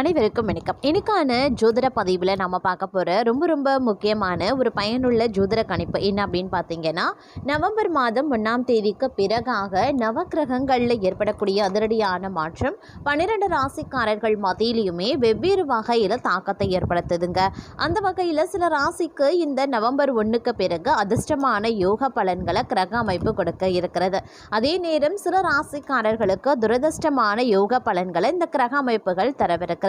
அனைவருக்கும் வணக்கம். இன்னைக்கான ஜோதிட பதிவில் நம்ம பார்க்க போகிற ரொம்ப முக்கியமான ஒரு பயனுள்ள ஜோதிட கணிப்பு என்ன அப்படின்னு பார்த்தீங்கன்னா, நவம்பர் மாதம் 1ஆம் தேதிக்கு பிறகாக நவக்கிரகங்களில் ஏற்படக்கூடிய அதிரடியான மாற்றம் 12 ராசிக்காரர்கள் மத்தியிலையுமே வெவ்வேறு வகையில் தாக்கத்தை ஏற்படுத்துதுங்க. அந்த வகையில் சில ராசிக்கு இந்த நவம்பர் 1க்கு பிறகு அதிர்ஷ்டமான யோக பலன்களை கிரக அமைப்பு கொடுக்க இருக்கிறது. அதே நேரம் சில ராசிக்காரர்களுக்கு துரதிர்ஷ்டமான யோக பலன்களை இந்த கிரக அமைப்புகள் தரவிருக்கிறது.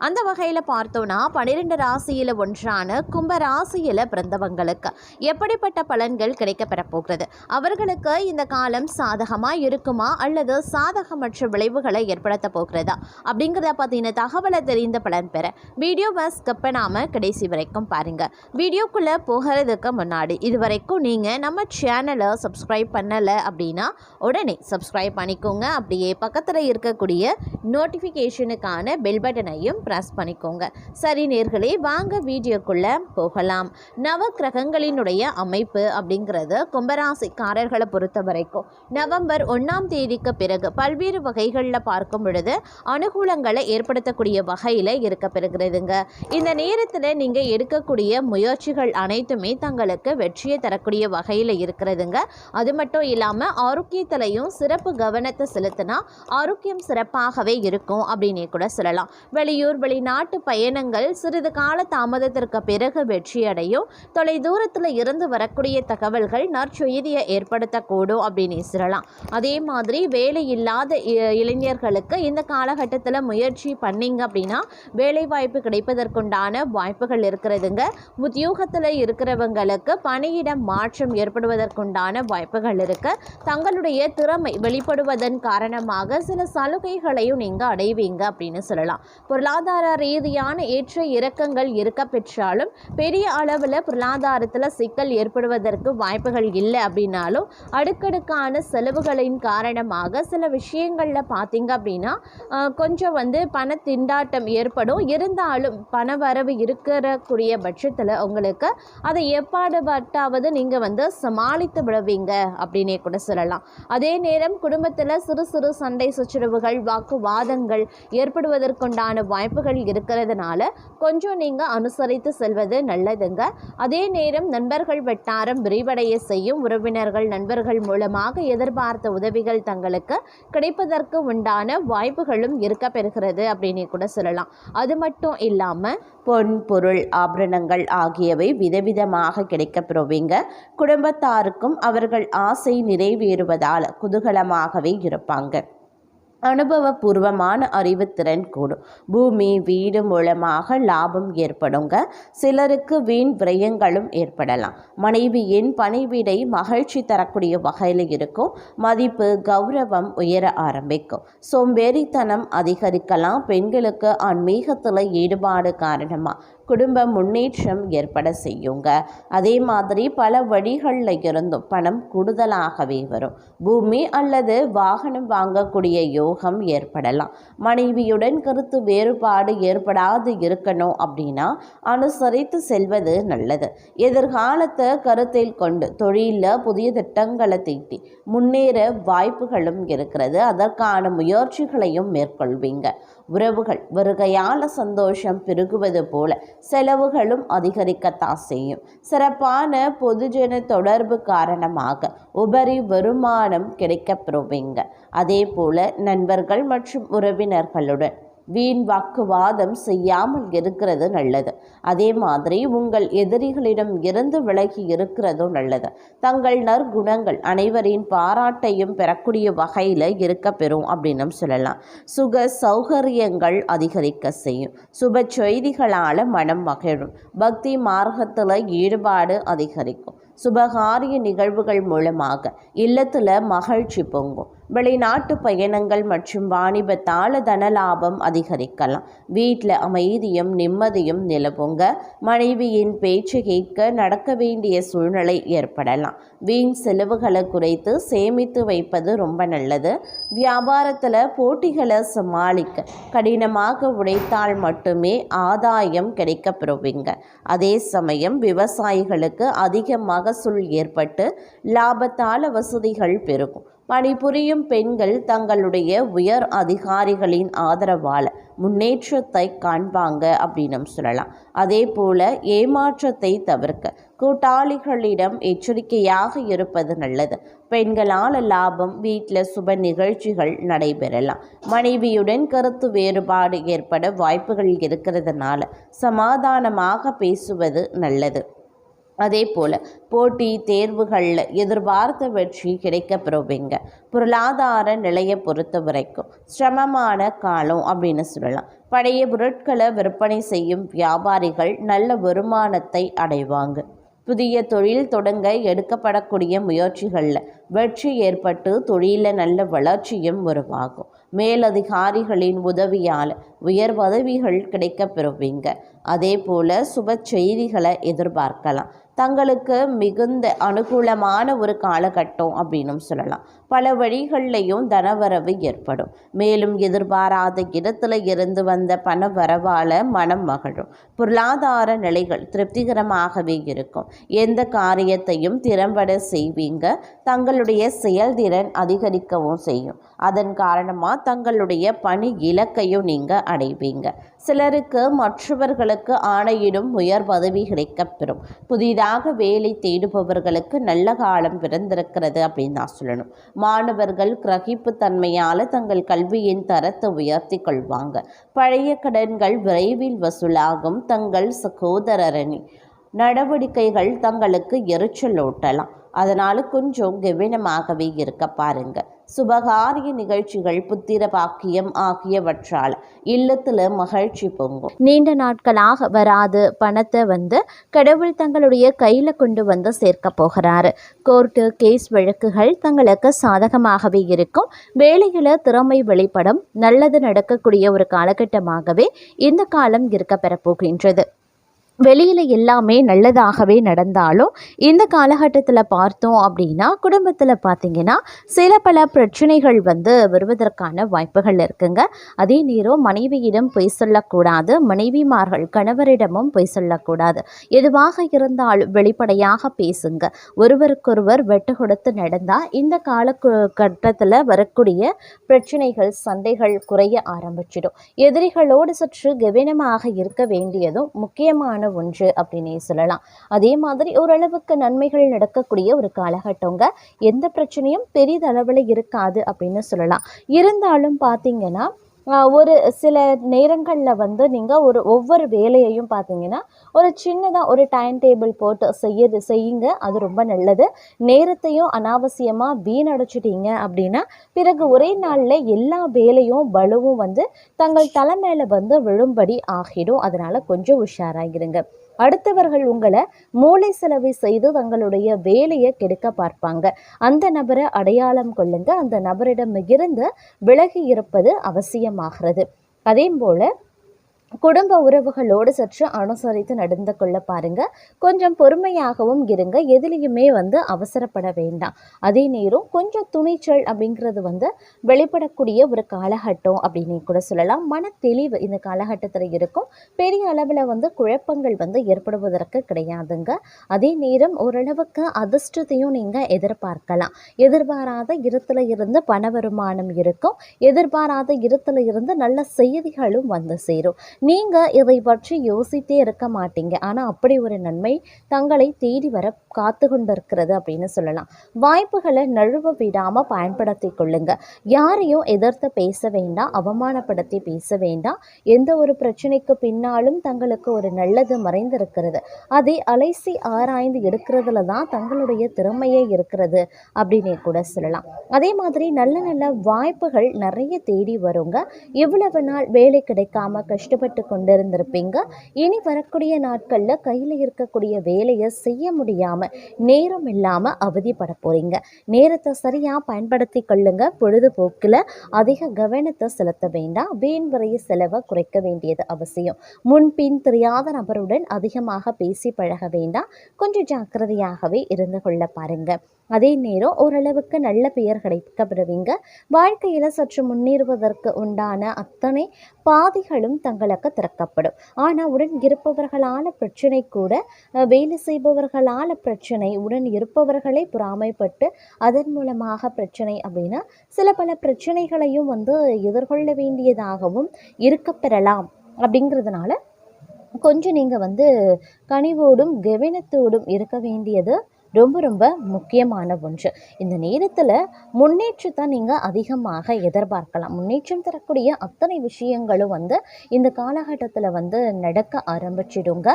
அந்த வகையில் பார்த்தோம்னா 12 ராசியில் ஒன்றான கும்ப ராசியில் பிறந்தவங்களுக்கு எப்படிப்பட்ட பலன்கள் கிடைக்கப்பெற போகிறது, அவர்களுக்கு இந்த காலம் சாதகமாக இருக்குமா அல்லது சாதகமற்ற விளைவுகளை ஏற்படுத்த போகிறதா அப்படிங்கிறத பற்றின தகவலை தெரிந்த பலன் பெற வீடியோவை ஸ்கிப் பண்ணாமல் கடைசி வரைக்கும் பாருங்கள். வீடியோக்குள்ளே போகிறதுக்கு முன்னாடி இதுவரைக்கும் நீங்கள் நம்ம சேனலை சப்ஸ்கிரைப் பண்ணலை அப்படின்னா உடனே சப்ஸ்கிரைப் பண்ணிக்கோங்க. அப்படியே பக்கத்தில் இருக்கக்கூடிய நோட்டிஃபிகேஷனுக்கான பெல் பட்டனையும் பிரஸ் பண்ணிக்கோங்க. சரி நேர்களே, வாங்க வீடியோக்குள்ளே போகலாம். நவ கிரகங்களினுடைய அமைப்பு அப்படிங்கிறது கும்பராசிக்காரர்களை பொறுத்த வரைக்கும் நவம்பர் 1ஆம் தேதிக்கு பிறகு பல்வேறு வகைகளில் பார்க்கும் பொழுது அனுகூலங்களை ஏற்படுத்தக்கூடிய வகையில் இருக்கப்பெறுகிறதுங்க. இந்த நேரத்தில் நீங்கள் எடுக்கக்கூடிய முயற்சிகள் அனைத்துமே தங்களுக்கு வெற்றியை தரக்கூடிய வகையில் இருக்கிறதுங்க. அது மட்டும் இல்லாமல் ஆரோக்கியத்திலையும் சிறப்பு கவனத்தை செலுத்தினா ஆரோக்கியம் சிறப்பாகவே இருக்கும் அப்படின்னே கூட சொல்லலாம். வெளியூர் வெளிநாட்டு பயணங்கள் சிறிது கால தாமதத்திற்கு பிறகு வெற்றியடையும். தொலை தூரத்தில் இருந்து வரக்கூடிய தகவல்கள் நற்செய்தியை ஏற்படுத்தக்கூடும் அப்படின்னு சொல்லலாம். அதே மாதிரி வேலை இல்லாத இளைஞர்களுக்கு இந்த காலகட்டத்தில் முயற்சி பண்ணிங்க அப்படின்னா வேலை வாய்ப்பு கிடைப்பதற்குண்டான வாய்ப்புகள் இருக்கிறதுங்க. உத்தியோகத்தில் இருக்கிறவங்களுக்கு பணியிடம் மாற்றம் ஏற்படுவதற்குண்டான வாய்ப்புகள் இருக்கு. தங்களுடைய திறமை வெளிப்படுவதன் காரணமாக சில சலுகைகளையும் நீங்கள் அடைவீங்க அப்படின்னு சொல்லலாம். பொருளாதார ரீதியான ஏற்ற இறக்கங்கள் இருக்க பெற்றாலும் பெரிய அளவில் பொருளாதாரத்தில் சிக்கல் ஏற்படுவதற்கு வாய்ப்புகள் இல்லை அப்படின்னாலும் அடுக்கடுக்கான செலவுகளின் காரணமாக சில விஷயங்களில் பார்த்தீங்க அப்படின்னா கொஞ்சம் பண திண்டாட்டம் ஏற்படும். இருந்தாலும் பண வரவு இருக்கிறக்கூடிய பட்சத்தில் உங்களுக்கு அதை எப்பாடுபட்டாவது நீங்கள் சமாளித்து விடுவீங்க அப்படின்னே கூட சொல்லலாம். அதே நேரம் குடும்பத்தில் சிறு சிறு சண்டை சச்சரவுகள் வாக்குவாதங்கள் ஏற்படுவதற்குண்டான வாய்ப்புகள் இருக்கிறதுனால கொஞ்சம் நீங்கள் அனுசரித்து செல்வது நல்லதுங்க. அதே நேரம் நண்பர்கள் வட்டாரம் விரிவடைய செய்யும். உறவினர்கள் நண்பர்கள் மூலமாக எதிர்பார்த்த உதவிகள் தங்களுக்கு கிடைப்பதற்கு உண்டான வாய்ப்புகளும் இருக்க பெறுகிறது அப்படின்னு கூட சொல்லலாம். அது மட்டும் இல்லாமல் பொன் பொருள் ஆபரணங்கள் ஆகியவை விதவிதமாக கிடைக்கப்பெறுவீங்க. குடும்பத்தாருக்கும் அவர்கள் ஆசை நிறைவேறுவதால் குதூகலமாகவே இருப்பாங்க. அனுபவபூர்வமான அறிவுத்திறன் கூடும். பூமி வீடு மூலமாக லாபம் ஏற்படுங்க. சிலருக்கு வீண் விரயங்களும் ஏற்படலாம். மனைவியின் பணிவிடை மகிழ்ச்சி தரக்கூடிய வகையில் இருக்கும். மதிப்பு கௌரவம் உயர ஆரம்பிக்கும். சோம்பேறித்தனம் அதிகரிக்கலாம். பெண்களுக்கு ஆன்மீகத்தில் ஈடுபாடு காரணமாக குடும்ப முன்னேற்றம் ஏற்பட செய்யுங்க. அதே மாதிரி பல வழிகளில் இருந்தும் பணம் கூடுதலாகவே வரும். பூமி அல்லது வாகனம் வாங்கக்கூடிய யோகம் ஏற்படலாம். மனைவியுடன் கருத்து வேறுபாடு ஏற்படாது இருக்கணும் அப்படின்னா அனுசரித்து செல்வது நல்லது. எதிர்காலத்தை கருத்தில் கொண்டு தொழிலில் புதிய திட்டங்களை தீட்டி முன்னேற வாய்ப்புகளும் இருக்கிறது. அதற்கான முயற்சிகளையும் மேற்கொள்வீங்க. உறவுகள் வருகையால் சந்தோஷம் பெருகுவது போல செலவுகளும் அதிகரிக்கத்தான் செய்யும். சிறப்பான பொதுஜன தொடர்பு காரணமாக உபரி வருமானம் கிடைக்கப்பெறுவீங்க. அதே போல நண்பர்கள் மற்றும் உறவினர்களுடன் வீண் வாக்குவாதம் செய்யாமல் இருக்கிறது நல்லது. அதே மாதிரி உங்கள் எதிரிகளிடம் இருந்து விலகி இருக்கிறதும் நல்லது. தங்கள் நற்குணங்கள் அனைவரின் பாராட்டையும் பெறக்கூடிய வகையில் இருக்க பெறும் அப்படின்னு சொல்லலாம். சுக சௌகரியங்கள் அதிகரிக்க செய்யும். சுப செய்திகளால் மனம் மகிழும். பக்தி மார்க்கத்தில் ஈடுபாடு அதிகரிக்கும். சுபகாரிய நிகழ்வுகள் மூலமாக இல்லத்தில் மகிழ்ச்சி பொங்கும். வெளிநாட்டு பயணங்கள் மற்றும் வாணிபத்தால் தனலாபம் அதிகரிக்கலாம். வீட்டில் அமைதியும் நிம்மதியும் நிலவுங்க. மனைவியின் பேச்சு கேட்க நடக்க வேண்டிய சூழ்நிலை ஏற்படலாம். வீண் செலவுகளை குறைத்து சேமித்து வைப்பது ரொம்ப நல்லது. வியாபாரத்தில் போட்டிகளை சமாளிக்க கடினமாக உழைத்தால் மட்டுமே ஆதாயம் கிடைக்கப்பெறுவீங்க. அதே சமயம் விவசாயிகளுக்கு அதிக மகசூல் ஏற்பட்டு லாபத்தால் வசதிகள் பெருகும். பணிபுரியும் பெண்கள் தங்களுடைய உயர் அதிகாரிகளின் ஆதரவால் முன்னேற்றத்தை காண்பாங்க அப்படின்னு சொல்லலாம். அதே போல ஏமாற்றத்தை தவிர்க்க கூட்டாளிகளிடம் எச்சரிக்கையாக இருப்பது நல்லது. பெண்களால் லாபம், வீட்டில் சுப நிகழ்ச்சிகள் நடைபெறலாம். மனைவியுடன் கருத்து வேறுபாடு ஏற்பட வாய்ப்புகள் இருக்கிறதுனால சமாதானமாக பேசுவது நல்லது. அதே போல் போட்டி தேர்வுகளில் எதிர்பார்த்த வெற்றி கிடைக்க பெறுவீங்க. பொருளாதார நிலையை பொறுத்த வரைக்கும் சிரமமான காலம் அப்படின்னு சொல்லலாம். பழைய பொருட்களை விற்பனை செய்யும் வியாபாரிகள் நல்ல வருமானத்தை அடைவாங்க. புதிய தொழில் தொடங்க எடுக்கப்படக்கூடிய முயற்சிகளில் வெற்றி ஏற்பட்டு தொழிலில் நல்ல வளர்ச்சியும் உருவாகும். மேலதிகாரிகளின் உதவியால் உயர் பதவிகள் கிடைக்க பெறுவீங்க. அதே போல் சுப செய்திகளை எதிர்பார்க்கலாம். தங்களுக்கு மிகுந்த அனுகூலமான ஒரு காலகட்டம் அப்படின்னு சொல்லலாம். பல வழிகள்லையும் தனவரவு ஏற்படும். மேலும் எதிர்பாராத இடத்துல இருந்து வந்த பண வரவால் மனம் மகிழும். பொருளாதார நிலைகள் திருப்திகரமாகவே இருக்கும். எந்த காரியத்தையும் திறம்பட செய்வீங்க. தங்களுடைய செயல்திறன் அதிகரிக்கவும் செய்யும். அதன் காரணமாக தங்களுடைய பணி இலக்கையும் நீங்கள் அடைவீங்க. சிலருக்கு மற்றவர்களுக்கு ஆணையிடும் உயர் பதவி கிடைக்கப்பெறும். புதிதாக வேலை தேடுபவர்களுக்கு நல்ல காலம் பிறந்திருக்கிறது அப்படின்னு நான் சொல்லணும். மாணவர்கள் கிரகிப்பு தன்மையால் தங்கள் கல்வியின் தரத்தை உயர்த்தி கொள்வாங்க. பழைய கடன்கள் விரைவில் வசூலாகும். தங்கள் சகோதரரணி நடவடிக்கைகள் தங்களுக்கு எரிச்சலூட்டலாம். அதனால் கொஞ்சம் கவனமாகவே இருக்க பாருங்க. சுபகாரிய நிகழ்ச்சிகள், புத்திர பாக்கியம் ஆகியவற்றால் இல்லத்தில் மகிழ்ச்சி பொங்கும். நீண்ட நாட்களாக வராது பணத்தை கடவுள் தங்களுடைய கையில் கொண்டு சேர்க்க போகிறாரு. கோர்ட்டு கேஸ் வழக்குகள் தங்களுக்கு சாதகமாகவே இருக்கும். வேலையில் திறமை வெளிப்படும். நல்லது நடக்கக்கூடிய ஒரு காலகட்டமாகவே இந்த காலம் இருக்க பெறப்போகின்றது. வெளியில் எல்லாமே நல்லதாகவே நடந்தாலும் இந்த காலகட்டத்தில் பார்த்தோம் அப்படின்னா குடும்பத்தில் பார்த்திங்கன்னா சில பல பிரச்சனைகள் வருவதற்கான வாய்ப்புகள் இருக்குங்க. அதே நேரம் மனைவியிடம் பொய் சொல்லக்கூடாது. மனைவிமார்கள் கணவரிடமும் பொய் சொல்லக்கூடாது. எதுவாக இருந்தாலும் வெளிப்படையாக பேசுங்க. ஒருவருக்கொருவர் வெட்டு கொடுத்து நடந்தால் இந்த காலகட்டத்தில் வரக்கூடிய பிரச்சனைகள் சண்டைகள் குறைய ஆரம்பிச்சிடும். எதிரிகளோடு சற்று கவனமாக இருக்க வேண்டியதும் முக்கியமான ஒன்று அப்படின்னே சொல்லலாம். அதே மாதிரி ஓரளவுக்கு நன்மைகள் நடக்கக்கூடிய ஒரு காலகட்டங்க. எந்த பிரச்சனையும் பெரிதளவில் இருக்காது அப்படின்னு சொல்லலாம். இருந்தாலும் பார்த்தீங்கன்னா ஒரு சில நேரங்களில் நீங்கள் ஒவ்வொரு வேலையையும் பார்த்தீங்கன்னா ஒரு சின்னதாக ஒரு டைம் டேபிள் போட்டு செய்யுங்க. அது ரொம்ப நல்லது. நேரத்தையும் அனாவசியமாக வீணடிச்சிட்டிங்க அப்படின்னா பிறகு ஒரே நாளில் எல்லா வேலையும் பலுவும் தங்கள் தலைமையில் விழும்படி ஆகிடும். அதனால் கொஞ்சம் உஷாராகிடுங்க. அடுத்தவர்கள் உங்களை மூளை செலவை செய்து தங்களுடைய வேலையை கெடுக்க பார்ப்பாங்க. அந்த நபரை அடையாளம் கொள்ளுங்க. அந்த நபரிடம் இருந்து விலகி இருப்பது அவசியமாகிறது. அதே போல குடும்ப உறவுகளோடு சற்று அனுசரித்து நடந்து கொள்ள பாருங்க. கொஞ்சம் பொறுமையாகவும் இருங்க. எதுலேயுமே அவசரப்பட வேண்டாம். அதே நேரம் கொஞ்சம் துணிச்சல் அப்படிங்கிறது வெளிப்படக்கூடிய ஒரு காலகட்டம் அப்படின்னு கூட சொல்லலாம். மன தெளிவு இந்த காலகட்டத்தில் இருக்கும். பெரிய அளவில் குழப்பங்கள் ஏற்படுவதற்கு கிடையாதுங்க. அதே நேரம் ஓரளவுக்கு அதிர்ஷ்டத்தையும் நீங்கள் எதிர்பார்க்கலாம். எதிர்பாராத இடத்துல இருந்து பண வருமானம் இருக்கும். எதிர்பாராத இடத்துல இருந்து நல்ல செய்திகளும் சேரும். நீங்கள் இதை பற்றி யோசித்தே இருக்க மாட்டீங்க. ஆனால் அப்படி ஒரு நன்மை தங்களை தேடி வர காத்து கொண்டிருக்கிறது அப்படின்னு சொல்லலாம். வாய்ப்புகளை நழுவ விடாமல் பயன்படுத்தி கொள்ளுங்க. யாரையும் எதிர்த்து பேச வேண்டாம். அவமானப்படுத்தி பேச வேண்டாம். எந்த ஒரு பிரச்சனைக்கு பின்னாலும் தங்களுக்கு ஒரு நல்லது மறைந்திருக்கிறது. அதை அலைசி ஆராய்ந்து எடுக்கிறதுல தான் தங்களுடைய திறமையே இருக்கிறது அப்படின்னே கூட சொல்லலாம். அதே மாதிரி நல்ல நல்ல வாய்ப்புகள் நிறைய தேடி வருங்க. இவ்வளவு நாள் வேலை கிடைக்காம கஷ்டப்பட்டு கொண்டிருந்திருப்பீங்க. இனி வரக்கூடிய நாட்களில் கையில் இருக்கக்கூடிய வேலையை செய்ய முடியாமல் நேரம் இல்லாமல் அவதிப்பட போறீங்க. நேரத்தை சரியாக பயன்படுத்தி கொள்ளுங்க. பொழுதுபோக்கில் அதிக கவனத்தை செலுத்த வேண்டாம். வீண் விரைய செலவை குறைக்க வேண்டியது அவசியம். முன்பின் தெரியாத நபருடன் அதிகமாக பேசி பழக வேண்டாம். கொஞ்சம் ஜாக்கிரதையாகவே இருந்து கொள்ள பாருங்க. அதே நேரம் ஓரளவுக்கு நல்ல பெயர் கிடைக்கப்பெறுவீங்க. வாழ்க்கையில் சற்று முன்னேறுவதற்கு உண்டான அத்தனை பாதைகளும் தங்களுக்கு திறக்கப்படும். ஆனால் உடன் இருப்பவர்களால் பிரச்சனை கூட, வேலை செய்பவர்களால் பிரச்சனை, உடன் இருப்பவர்களே பொறாமைப்பட்டு அதன் மூலமாக பிரச்சனை அப்படின்னா சில பல பிரச்சனைகளையும் எதிர்கொள்ள வேண்டியதாகவும் இருக்கப்பெறலாம். அப்படிங்கிறதுனால கொஞ்சம் நீங்கள் கனிவோடும் கவனத்தோடும் இருக்க வேண்டியது ரொம்ப ரொம்ப முக்கியமான ஒன்று. இந்த நேரத்தில் முன்னேற்றத்தை நீங்கள் அதிகமாக எதிர்பார்க்கலாம். முன்னேற்றம் தரக்கூடிய அத்தனை விஷயங்களும் இந்த காலகட்டத்தில் நடக்க ஆரம்பிச்சிடுங்க.